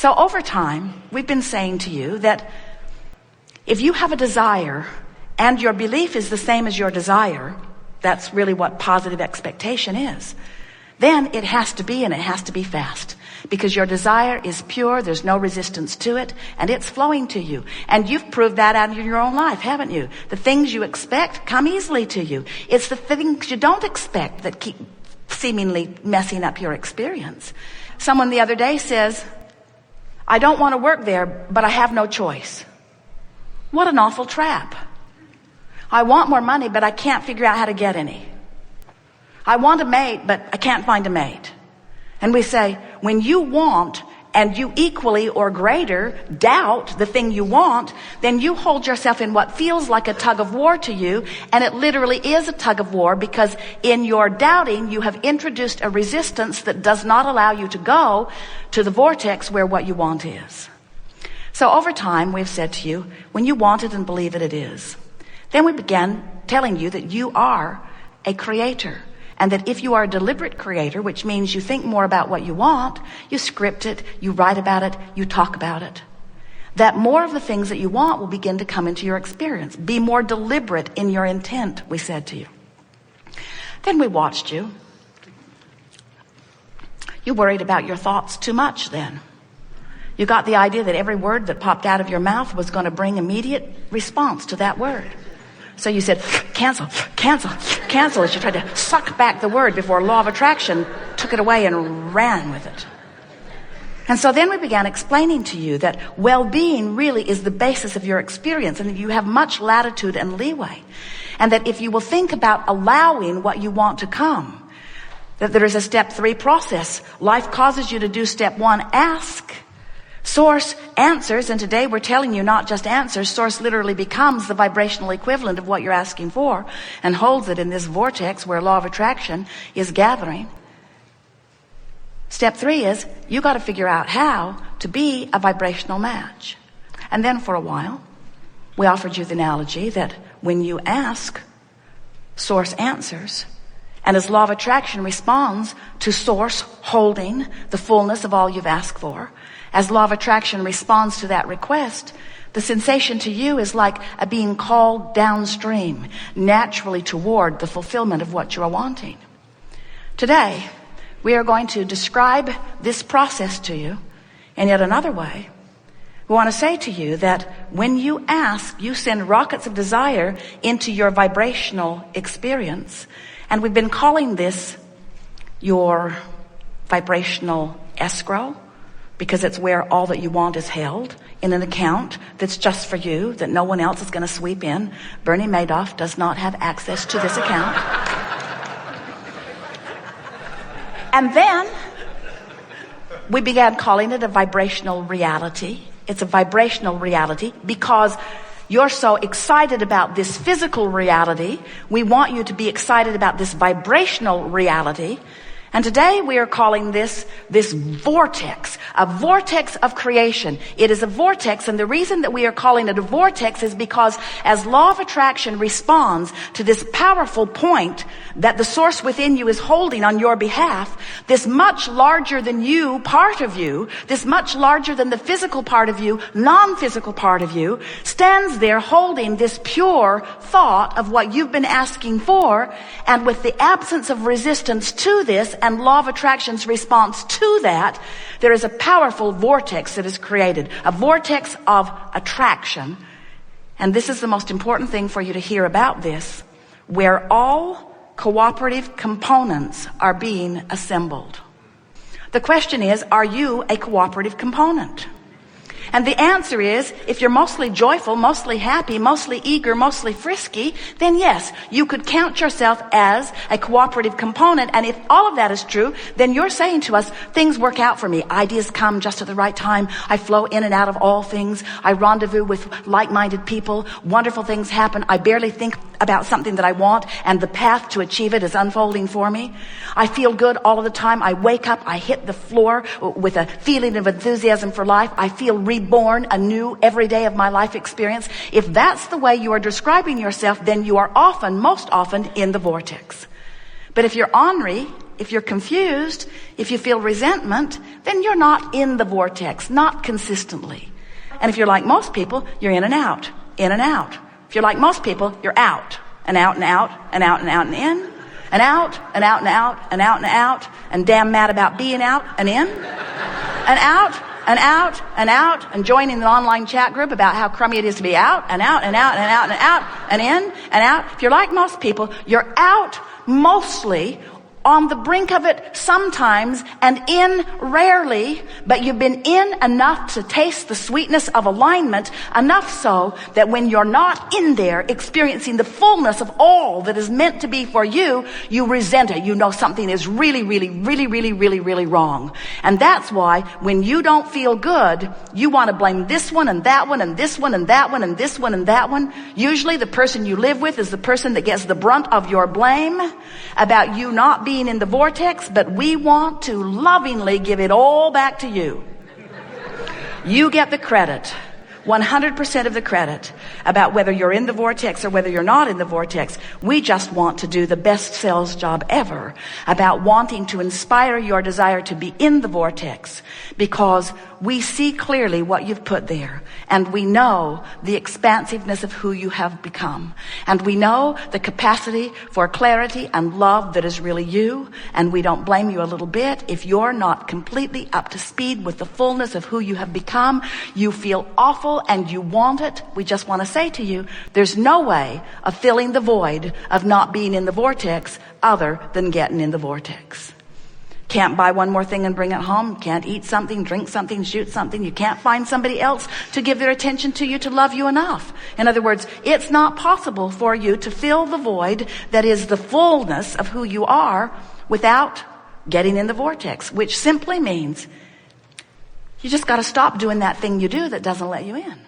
So over time, we've been saying to you that if you have a desire and your belief is the same as your desire, that's really what positive expectation is, then it has to be, and it has to be fast. Because your desire is pure, there's no resistance to it, and it's flowing to you. And you've proved that out in your own life, haven't you? The things you expect come easily to you. It's the things you don't expect that keep seemingly messing up your experience. Someone the other day says, I don't want to work there, but I have no choice. What an awful trap. I want more money, but I can't figure out how to get any. I want a mate, but I can't find a mate. And we say, when you want and you equally or greater doubt the thing you want, then you hold yourself in what feels like a tug of war to you, and it literally is a tug of war, because in your doubting you have introduced a resistance that does not allow you to go to the vortex where what you want is. So over time we've said to you, when you want it and believe it, it is. Then we began telling you that you are a creator. And that if you are a deliberate creator, which means you think more about what you want, you script it, you write about it, you talk about it, that more of the things that you want will begin to come into your experience. Be more deliberate in your intent, we said to you. Then we watched you. You worried about your thoughts too much then. You got the idea that every word that popped out of your mouth was going to bring immediate response to that word. So you said, cancel, cancel, cancel, as you tried to suck back the word before law of attraction took it away and ran with it. And so then we began explaining to you that well-being really is the basis of your experience, and that you have much latitude and leeway. And that if you will think about allowing what you want to come, that there is a step 3 process. Life causes you to do step 1, ask. Source answers, and today we're telling you not just answers. Source literally becomes the vibrational equivalent of what you're asking for and holds it in this vortex where law of attraction is gathering. Step 3 is you got to figure out how to be a vibrational match. And then for a while, we offered you the analogy that when you ask, source answers. And as law of attraction responds to source holding the fullness of all you've asked for, as law of attraction responds to that request, the sensation to you is like a being called downstream, naturally toward the fulfillment of what you are wanting. Today, we are going to describe this process to you in yet another way. We want to say to you that when you ask, you send rockets of desire into your vibrational experience. And we've been calling this your vibrational escrow, because it's where all that you want is held in an account that's just for you, that no one else is going to sweep in. Bernie Madoff does not have access to this account. And then we began calling it a vibrational reality. It's a vibrational reality because you're so excited about this physical reality. We want you to be excited about this vibrational reality. And today we are calling this vortex, a vortex of creation. It is a vortex, and the reason that we are calling it a vortex is because as law of attraction responds to this powerful point that the source within you is holding on your behalf, this much larger than you part of you, this much larger than the physical part of you, non-physical part of you, stands there holding this pure thought of what you've been asking for, and with the absence of resistance to this, and law of attraction's response to that, there is a powerful vortex that is created, a vortex of attraction. And this is the most important thing for you to hear about this, where all cooperative components are being assembled. The question is, are you a cooperative component? And the answer is, if you're mostly joyful, mostly happy, mostly eager, mostly frisky, then yes, you could count yourself as a cooperative component. And if all of that is true, then you're saying to us, things work out for me. Ideas come just at the right time. I flow in and out of all things. I rendezvous with like-minded people. Wonderful things happen. I barely think about something that I want, and the path to achieve it is unfolding for me. I feel good all of the time. I wake up, I hit the floor with a feeling of enthusiasm for life. I feel reborn anew every day of my life experience. If that's the way you are describing yourself, then you are often, most often, in the vortex. But if you're ornery, if you're confused, if you feel resentment, then you're not in the vortex, not consistently. And if you're like most people, you're in and out, in and out. If you're like most people, you're out, and out and out, and out and out and in, and out, and out and out, and out and out, and damn mad about being out and in, and out, and out, and out, and joining an online chat group about how crummy it is to be out, and out, and out, and out, and out, and in, and out. If you're like most people, you're out mostly, on the brink of it sometimes, and in rarely, but you've been in enough to taste the sweetness of alignment, enough so that when you're not in there experiencing the fullness of all that is meant to be for you, you resent it. You know something is really, really, really, really, really, really wrong. And that's why when you don't feel good, you want to blame this one and that one and this one and that one and this one and that one. Usually the person you live with is the person that gets the brunt of your blame about you not being in the vortex, but we want to lovingly give it all back to you. You get the credit, 100% of the credit, about whether you're in the vortex or whether you're not in the vortex. We just want to do the best sales job ever about wanting to inspire your desire to be in the vortex, because we see clearly what you've put there, and we know the expansiveness of who you have become, and we know the capacity for clarity and love that is really you, and we don't blame you a little bit if you're not completely up to speed with the fullness of who you have become. You feel awful and you want it. We just want to say to you, there's no way of filling the void of not being in the vortex other than getting in the vortex. Can't buy one more thing and bring it home. Can't eat something, drink something, shoot something. You can't find somebody else to give their attention to you, to love you enough. In other words, it's not possible for you to fill the void that is the fullness of who you are without getting in the vortex, which simply means you just got to stop doing that thing you do that doesn't let you in.